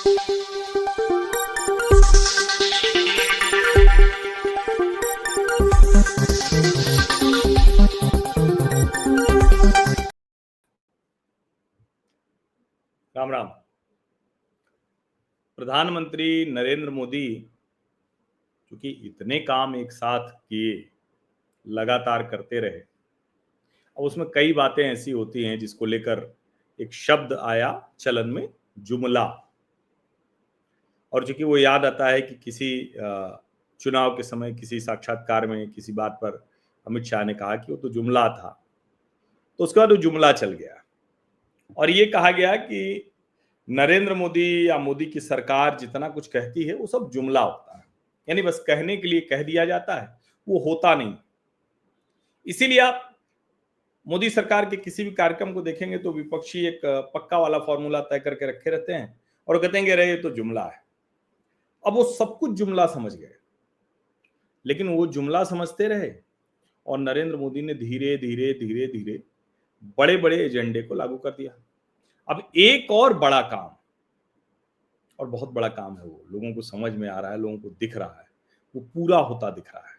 राम राम। प्रधानमंत्री नरेंद्र मोदी क्योंकि इतने काम एक साथ किए, लगातार करते रहे। अब उसमें कई बातें ऐसी होती हैं जिसको लेकर एक शब्द आया चलन में, जुमला। और चूंकि वो याद आता है कि किसी चुनाव के समय किसी साक्षात्कार में किसी बात पर अमित शाह ने कहा कि वो तो जुमला था, तो उसके बाद वो जुमला चल गया और ये कहा गया कि नरेंद्र मोदी या मोदी की सरकार जितना कुछ कहती है वो सब जुमला होता है, यानी बस कहने के लिए कह दिया जाता है, वो होता नहीं। इसीलिए आप मोदी सरकार के किसी भी कार्यक्रम को देखेंगे तो विपक्षी एक पक्का वाला फॉर्मूला तय करके रखे रहते हैं और कहते हैं रे ये तो जुमला है। अब वो सब कुछ जुमला समझ गए, लेकिन वो जुमला समझते रहे और नरेंद्र मोदी ने धीरे धीरे धीरे धीरे बड़े बड़े एजेंडे को लागू कर दिया। अब एक और बड़ा काम, और बहुत बड़ा काम है, वो लोगों को समझ में आ रहा है, लोगों को दिख रहा है, वो पूरा होता दिख रहा है।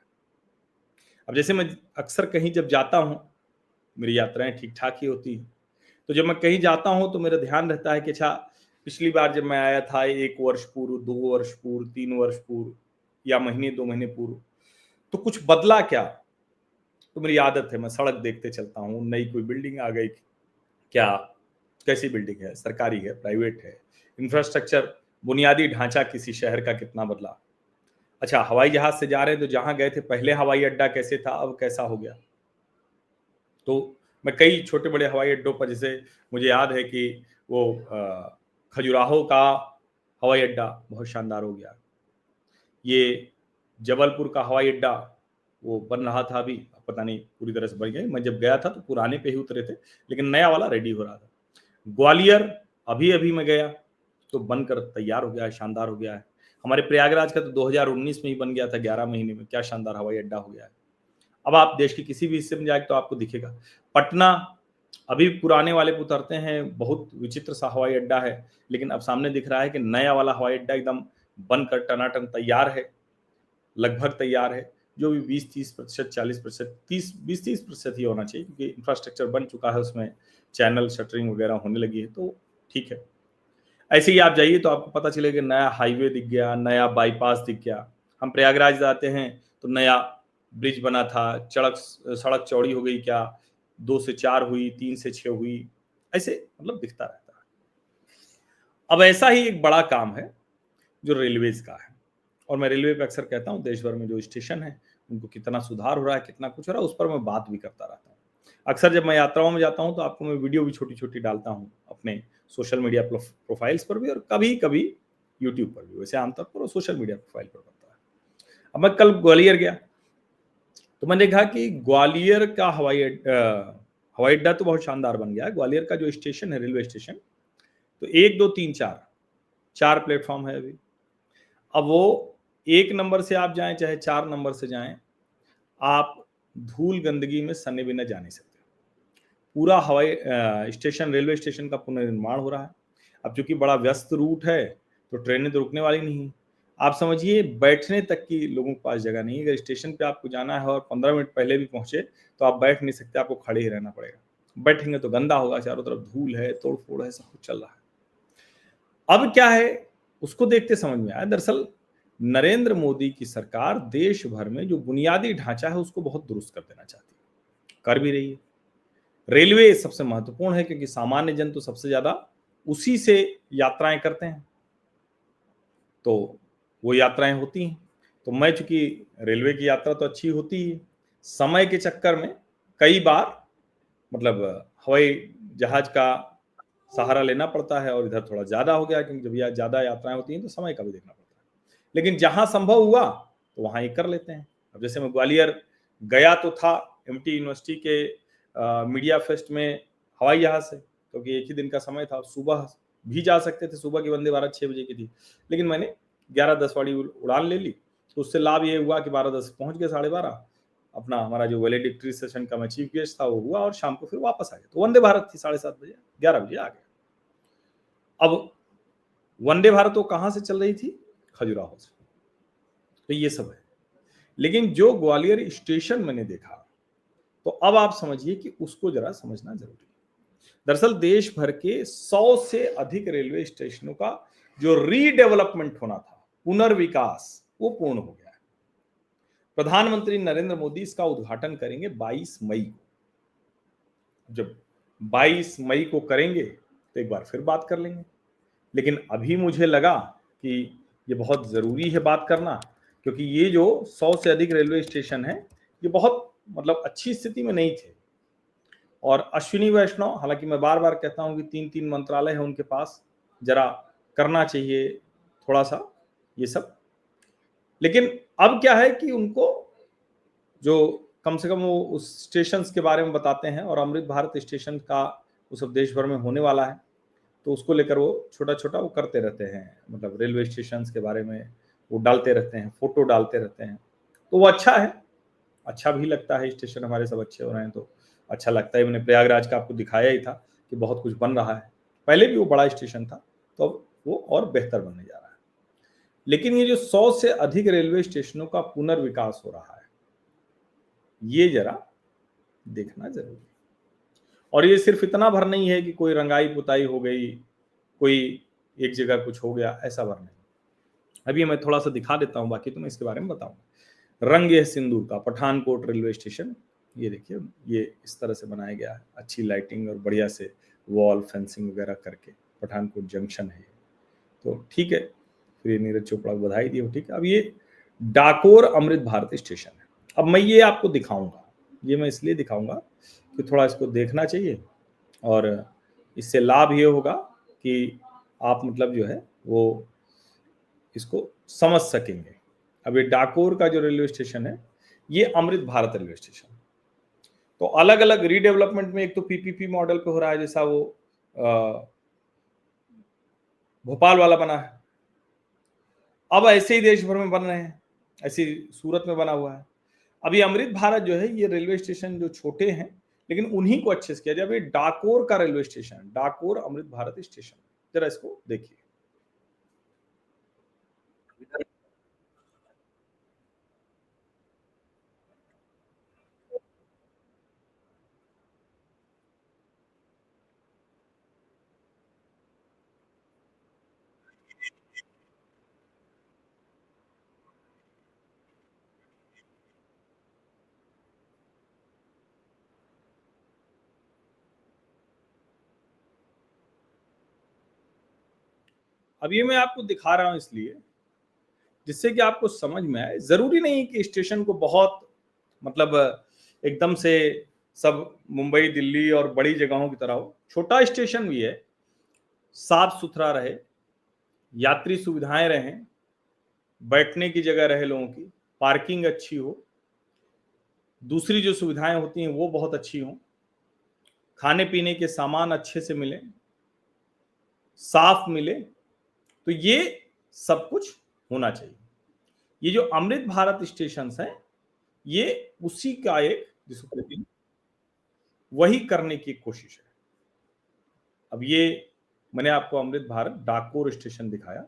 अब जैसे मैं अक्सर कहीं जब जाता हूं, मेरी यात्राएं ठीक ठाक ही होती है, तो जब मैं कहीं जाता हूं तो मेरा ध्यान रहता है कि अच्छा पिछली बार जब मैं आया था 1 वर्ष पूर्व, 2 वर्ष पूर्व, 3 वर्ष पूर्व या महीने 2 महीने पूर्व, तो कुछ बदला क्या। तो मेरी आदत है, मैं सड़क देखते चलता हूँ, नई कोई बिल्डिंग आ गई क्या, कैसी बिल्डिंग है, सरकारी है, प्राइवेट है, इंफ्रास्ट्रक्चर, बुनियादी ढांचा किसी शहर का कितना बदला। अच्छा हवाई जहाज से जा रहे हैं तो जहां गए थे पहले हवाई अड्डा कैसे था, अब कैसा हो गया। तो मैं कई छोटे बड़े हवाई अड्डों पर, जैसे मुझे याद है कि वो खजुराहो का हवाई अड्डा बहुत शानदार हो गया, ये जबलपुर का हवाई अड्डा वो बन रहा था, अभी पता नहीं पूरी तरह से बन गया। मैं जब गया था तो पुराने पे ही उतरे थे, लेकिन नया वाला रेडी हो रहा था। ग्वालियर अभी अभी मैं गया तो बनकर तैयार हो गया है, शानदार हो गया है। हमारे प्रयागराज का तो 2019 में ही बन गया था, 11 महीने में, क्या शानदार हवाई अड्डा हो गया है। अब आप देश के किसी भी हिस्से में जाए तो आपको दिखेगा। पटना अभी पुराने वाले पे उतरते हैं, बहुत विचित्र सा हवाई अड्डा है, लेकिन अब सामने दिख रहा है कि नया वाला हवाई अड्डा एकदम बनकर टनाटन तैयार है, लगभग तैयार है। जो भी 20-30%, 40%, 20-30% ही होना चाहिए, क्योंकि इंफ्रास्ट्रक्चर बन चुका है, उसमें चैनल शटरिंग वगैरह होने लगी है, तो ठीक है। ऐसे ही आप जाइए तो आपको पता चलेगा नया हाईवे दिख गया, नया बाईपास दिख गया। हम प्रयागराज जाते हैं तो नया ब्रिज बना था, सड़क चौड़ी हो गई क्या, 2 से 4 हुई, 3 से 6 हुई, ऐसे मतलब दिखता रहता है। अब ऐसा ही एक बड़ा काम है जो रेलवेज का है, और मैं रेलवे पे अक्सर कहता हूँ देश भर में जो स्टेशन है उनको कितना सुधार हो रहा है, कितना कुछ हो रहा है, उस पर मैं बात भी करता रहता हूँ। अक्सर जब मैं यात्राओं में जाता हूँ तो आपको मैं वीडियो भी छोटी छोटी डालता हूँ अपने सोशल मीडिया प्रोफाइल्स पर भी, और कभी कभी यूट्यूब पर भी, वैसे आमतौर पर सोशल मीडिया प्रोफाइल पर बनता है। अब मैं कल ग्वालियर गया तो मैंने देखा कि ग्वालियर का हवाई अड्डा तो बहुत शानदार बन गया है। ग्वालियर का जो स्टेशन है, रेलवे स्टेशन, तो 1 2 3 4 प्लेटफॉर्म है अभी। अब वो 1 नंबर से आप जाएं चाहे 4 नंबर से जाएं, आप धूल गंदगी में सने बिना जा नहीं सकते। पूरा हवाई स्टेशन, रेलवे स्टेशन का पुनर्निर्माण हो रहा है। अब चूंकि बड़ा व्यस्त रूट है तो ट्रेनें तो रुकने वाली नहीं। आप समझिए बैठने तक की लोगों के पास जगह नहीं है। अगर स्टेशन पे आपको जाना है और 15 मिनट पहले भी पहुंचे तो आप बैठ नहीं सकते, आपको खड़े ही रहना पड़ेगा। बैठेंगे तो गंदा होगा, चारों तरफ धूल है, तोड़ फोड़ है, सब कुछ चल रहा है। अब क्या है, उसको देखते समझ में आया, दरअसल नरेंद्र मोदी की सरकार देश भर में जो बुनियादी ढांचा है उसको बहुत दुरुस्त कर देना चाहती है, कर भी रही है। रेलवे सबसे महत्वपूर्ण है क्योंकि सामान्य जन तो सबसे ज्यादा उसी से यात्राएं करते हैं, तो वो यात्राएं होती हैं। तो मैं चूंकि रेलवे की यात्रा तो अच्छी होती है, समय के चक्कर में कई बार मतलब हवाई जहाज का सहारा लेना पड़ता है, और इधर थोड़ा ज्यादा हो गया क्योंकि जब ज्यादा यात्राएं होती हैं तो समय का भी देखना पड़ता है। लेकिन जहां संभव हुआ तो वहां ये कर लेते हैं। अब जैसे मैं ग्वालियर गया तो था एमटी यूनिवर्सिटी के मीडिया फेस्ट में हवाई जहाज से, क्योंकि एक ही दिन का समय था, सुबह भी जा सकते थे, सुबह की वंदे भारत 6 बजे की थी, लेकिन मैंने 11:10 वाली उड़ान ले ली। तो उससे लाभ ये हुआ कि 12:10 पहुंच गए, 12:30 अपना हमारा जो वैलेडिक्टरी सेशन का मैं चीफ गेस्ट था वो हुआ, और शाम को फिर वापस आ गया। तो वंदे भारत थी, 7:30 बजे, 11 बजे आ गया। अब वंदे भारत वो कहां से चल रही थी? खजुराहो से। तो ये सब है। लेकिन जो ग्वालियर स्टेशन मैंने देखा, तो अब आप समझिए कि उसको जरा समझना जरूरी है। दरअसल देश भर के 100 से अधिक रेलवे स्टेशनों का जो रीडेवलपमेंट होना था, पुनर्विकास, वो पूर्ण हो गया है। प्रधानमंत्री नरेंद्र मोदी इसका उद्घाटन करेंगे 22 मई को। जब 22 मई को करेंगे तो एक बार फिर बात कर लेंगे। लेकिन अभी मुझे लगा कि ये बहुत जरूरी है बात करना, क्योंकि ये जो 100 से अधिक रेलवे स्टेशन है, ये बहुत मतलब अच्छी स्थिति में नहीं थे। और अश्विनी वैष्णव, हालांकि मैं बार बार कहता हूं कि 3-3 मंत्रालय है उनके पास, जरा करना चाहिए थोड़ा सा ये सब। लेकिन अब क्या है कि उनको जो कम से कम वो उस स्टेशन के बारे में बताते हैं, और अमृत भारत स्टेशन का वो सब देश भर में होने वाला है, तो उसको लेकर वो छोटा छोटा वो करते रहते हैं, मतलब रेलवे स्टेशन के बारे में वो डालते रहते हैं, फोटो डालते रहते हैं। तो वो अच्छा है, अच्छा भी लगता है। स्टेशन हमारे सब अच्छे हो रहे हैं तो अच्छा लगता है। मैंने प्रयागराज का आपको दिखाया ही था कि बहुत कुछ बन रहा है, पहले भी वो बड़ा स्टेशन था, तो अब वो और बेहतर बनने जा रहा है। लेकिन ये जो 100 से अधिक रेलवे स्टेशनों का पुनर्विकास हो रहा है, ये जरा देखना जरूरी है। और ये सिर्फ इतना भर नहीं है कि कोई रंगाई पुताई हो गई, कोई एक जगह कुछ हो गया, ऐसा भर नहीं। अभी मैं थोड़ा सा दिखा देता हूँ, बाकी तो मैं इसके बारे में बताऊंगा। रंग है सिंदूर का पठानकोट रेलवे स्टेशन, ये देखिए, ये इस तरह से बनाया गया है, अच्छी लाइटिंग और बढ़िया से वॉल फेंसिंग वगैरह करके। पठानकोट जंक्शन है, तो ठीक है। फिर ये नीरज चोपड़ा को बधाई दी हो, ठीक है। अब ये डाकोर अमृत भारत स्टेशन है। अब मैं ये आपको दिखाऊंगा, ये मैं इसलिए दिखाऊंगा कि थोड़ा इसको देखना चाहिए, और इससे लाभ ये होगा कि आप मतलब जो है वो इसको समझ सकेंगे। अब ये डाकोर का जो रेलवे स्टेशन है, ये अमृत भारत रेलवे स्टेशन, तो अलग अलग रीडेवलपमेंट में, एक तो पीपीपी मॉडल पे हो रहा है, जैसा वो भोपाल वाला बना है। अब ऐसे ही देश भर में बन रहे हैं, ऐसे सूरत में बना हुआ है। अभी अमृत भारत जो है, ये रेलवे स्टेशन जो छोटे हैं, लेकिन उन्हीं को अच्छे से किया जाए। अभी डाकोर का railway station, Dakor Amrit Bharat station, जरा इसको देखिए। अब ये मैं आपको दिखा रहा हूं इसलिए, जिससे कि आपको समझ में आए। जरूरी नहीं कि स्टेशन को बहुत मतलब एकदम से सब मुंबई दिल्ली और बड़ी जगहों की तरह हो, छोटा स्टेशन भी है, साफ सुथरा रहे, यात्री सुविधाएं रहें, बैठने की जगह रहे लोगों की, पार्किंग अच्छी हो, दूसरी जो सुविधाएं होती हैं वो बहुत अच्छी हों, खाने पीने के सामान अच्छे से मिले, साफ मिले, तो ये सब कुछ होना चाहिए। ये जो अमृत भारत स्टेशन है, ये उसी का एक, जिसको कहते हैं, वही करने की कोशिश है। अब ये मैंने आपको अमृत भारत डाकोर स्टेशन दिखाया।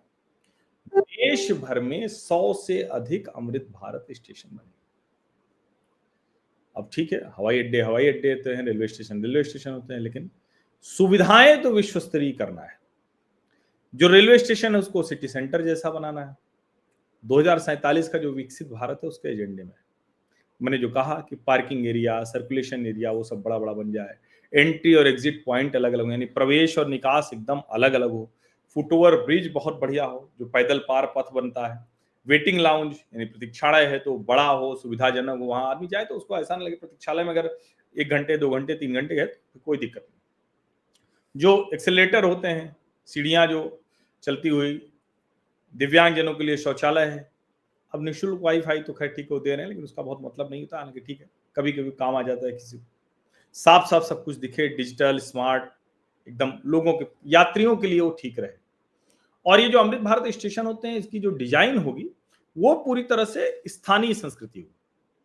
देश भर में 100 से अधिक अमृत भारत स्टेशन बने। अब ठीक है, हवाई अड्डे तो हैं, रेलवे स्टेशन होते हैं, लेकिन सुविधाएं तो विश्व स्तरीय करना है। जो रेलवे स्टेशन है उसको सिटी सेंटर जैसा बनाना है। 2047 का जो विकसित भारत है उसके एजेंडे में मैंने जो कहा कि पार्किंग एरिया, सर्कुलेशन एरिया, वो सब बड़ा बड़ा बन जाए, एंट्री और एग्जिट पॉइंट अलग अलग हो, यानी प्रवेश और निकास एकदम अलग अलग हो, फुटओवर ब्रिज बहुत बढ़िया हो, जो पैदल पार पथ बनता है, वेटिंग लाउंज यानी प्रतीक्षालय है तो बड़ा हो, सुविधाजनक हो, वहां आदमी जाए तो उसको ऐसा ना लगे प्रतीक्षालय में अगर 1 घंटे 2 घंटे 3 घंटे गए तो कोई दिक्कत नहीं। जो एक्सेलेटर होते हैं, सीढ़ियां जो चलती हुई, दिव्यांगजनों के लिए शौचालय है। अब निःशुल्क वाईफाई तो खैर ठीक हो दे रहे हैं, लेकिन उसका बहुत मतलब नहीं होता, हालांकि ठीक है, कभी कभी काम आ जाता है किसी को। साफ साफ सब कुछ दिखे, डिजिटल स्मार्ट, एकदम लोगों के, यात्रियों के लिए वो ठीक रहे। और ये जो अमृत भारत स्टेशन होते हैं, इसकी जो डिजाइन होगी वो पूरी तरह से स्थानीय संस्कृति होगी,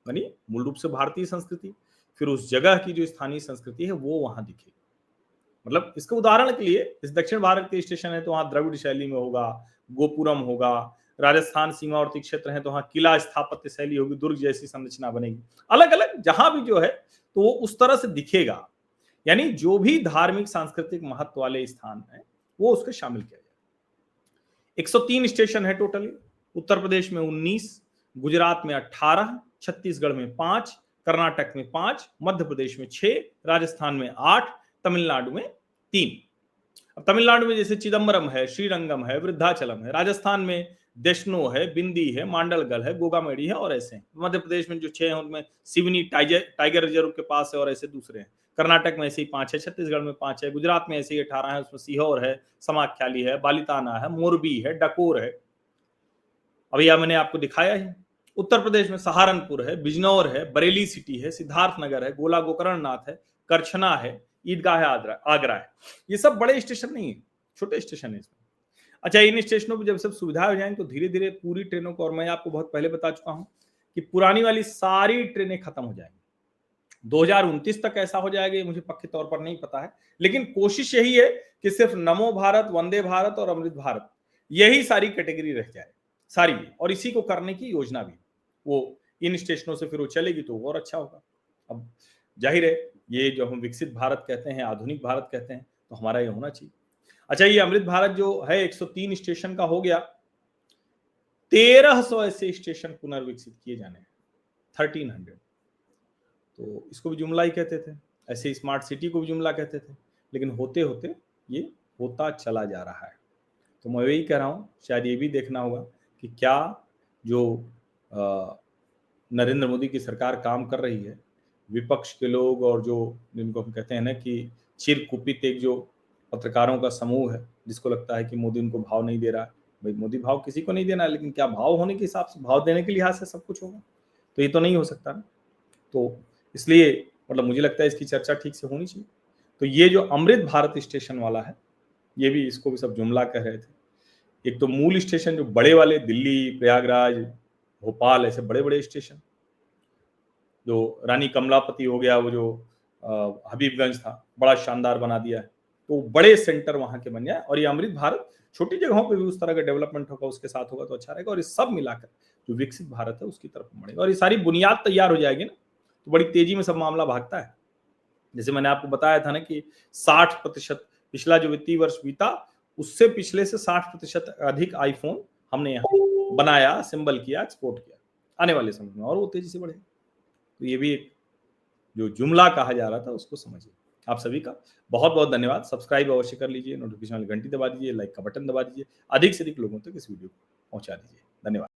यानी मूल रूप से भारतीय संस्कृति, फिर उस जगह की जो स्थानीय संस्कृति है वो वहां दिखेगी। मतलब इसके उदाहरण के लिए इस दक्षिण भारत के स्टेशन है तो वहां द्रविड़ शैली में होगा, गोपुरम होगा। राजस्थान सीमावर्ती क्षेत्र है तो वहां किला स्थापत्य शैली होगी, दुर्ग जैसी संरचना बनेगी। अलग अलग जहां भी जो है तो वो उस तरह से दिखेगा। यानी जो भी धार्मिक सांस्कृतिक महत्व वाले स्थान है वो उसके शामिल किया जाए। 103 स्टेशन है टोटली। उत्तर प्रदेश में 19, गुजरात में 18, छत्तीसगढ़ में 5, कर्नाटक में 5, मध्य प्रदेश में 6, राजस्थान में 8, तमिलनाडु में 3। अब तमिलनाडु में जैसे चिदम्बरम है, श्रीरंगम है, वृद्धाचलम है। राजस्थान में देशनो है, बिंदी है, मांडलगढ़ है, गोगामेड़ी है और ऐसे हैं। मध्य प्रदेश में जो 6 हैं उनमें सिवनी टाइगर रिजर्व के पास है और ऐसे दूसरे हैं। कर्नाटक में ऐसे ही 5 है, छत्तीसगढ़ में 5 है, गुजरात में ऐसे ही 18 है, उसमें सीहोर है, समाख्याली है, बालिताना है, मोरबी है, डकोर है। अभी यह मैंने आपको दिखाया ही। उत्तर प्रदेश में सहारनपुर है, बिजनौर है, बरेली सिटी है, सिद्धार्थनगर है, गोला गोकर्णनाथ है, करछना है, ईदगाह है, आगरा है। ये सब बड़े स्टेशन नहीं है, छोटे स्टेशन है इसमें। अच्छा, इन स्टेशनों पर जब सब सुविधा हो जाएंगे तो धीरे धीरे पूरी ट्रेनों को, और मैं आपको बहुत पहले बता चुका हूं कि पुरानी वाली सारी ट्रेनें खत्म हो जाएंगी। 2029 तक ऐसा हो जाएगा, ये मुझे पक्के तौर पर नहीं पता है, लेकिन कोशिश यही है कि सिर्फ नमो भारत, वंदे भारत और अमृत भारत यही सारी कैटेगरी रह जाए सारी, और इसी को करने की योजना भी। वो इन स्टेशनों से फिर वो चलेगी तो और अच्छा होगा। अब जाहिर है ये जो हम विकसित भारत कहते हैं, आधुनिक भारत कहते हैं, तो हमारा ये होना चाहिए। अच्छा, ये अमृत भारत जो है 103 स्टेशन का हो गया, 1300 ऐसे स्टेशन पुनर्विकसित किए जाने हैं, 1300। तो इसको भी जुमला ही कहते थे, ऐसे स्मार्ट सिटी को भी जुमला कहते थे, लेकिन होते होते ये होता चला जा रहा है। तो मैं वही कह रहा हूँ, शायद ये भी देखना होगा कि क्या जो नरेंद्र मोदी की सरकार काम कर रही है, विपक्ष के लोग और जो जिनको हम कहते हैं ना कि चिर कुपित एक जो पत्रकारों का समूह है, जिसको लगता है कि मोदी उनको भाव नहीं दे रहा है। भाई मोदी भाव किसी को नहीं देना है, लेकिन क्या भाव होने के हिसाब से, भाव देने के लिहाज से सब कुछ होगा? तो ये तो नहीं हो सकता ना। तो इसलिए मतलब मुझे लगता है इसकी चर्चा ठीक से होनी चाहिए। तो ये जो अमृत भारत स्टेशन वाला है, ये भी, इसको भी सब जुमला कह रहे थे। एक तो मूल स्टेशन जो बड़े वाले, दिल्ली, प्रयागराज, भोपाल, ऐसे बड़े बड़े स्टेशन, जो रानी कमलापति हो गया, वो जो हबीबगंज था, बड़ा शानदार बना दिया है। तो बड़े सेंटर वहां के बन जाए, और ये अमृत भारत छोटी जगहों पे भी उस तरह का डेवलपमेंट होगा, उसके साथ होगा तो अच्छा रहेगा। और ये सब मिलाकर जो विकसित भारत है उसकी तरफ बढ़ेगा, और ये सारी बुनियाद तैयार हो जाएगी ना, तो बड़ी तेजी में सब मामला भागता है। जैसे मैंने आपको बताया था ना कि 60% पिछला जो वित्तीय वर्ष बीता, उससे पिछले से 60% अधिक आईफोन हमने यहाँ बनाया, असेंबल किया, एक्सपोर्ट किया। आने वाले समय में और वो तेजी से बढ़ेगा। तो ये भी एक जो जुमला कहा जा रहा था उसको समझिए। आप सभी का बहुत बहुत धन्यवाद। सब्सक्राइब अवश्य कर लीजिए, नोटिफिकेशन वाली घंटी दबा दीजिए, लाइक का बटन दबा दीजिए, अधिक से अधिक लोगों तक इस वीडियो को पहुंचा दीजिए। धन्यवाद।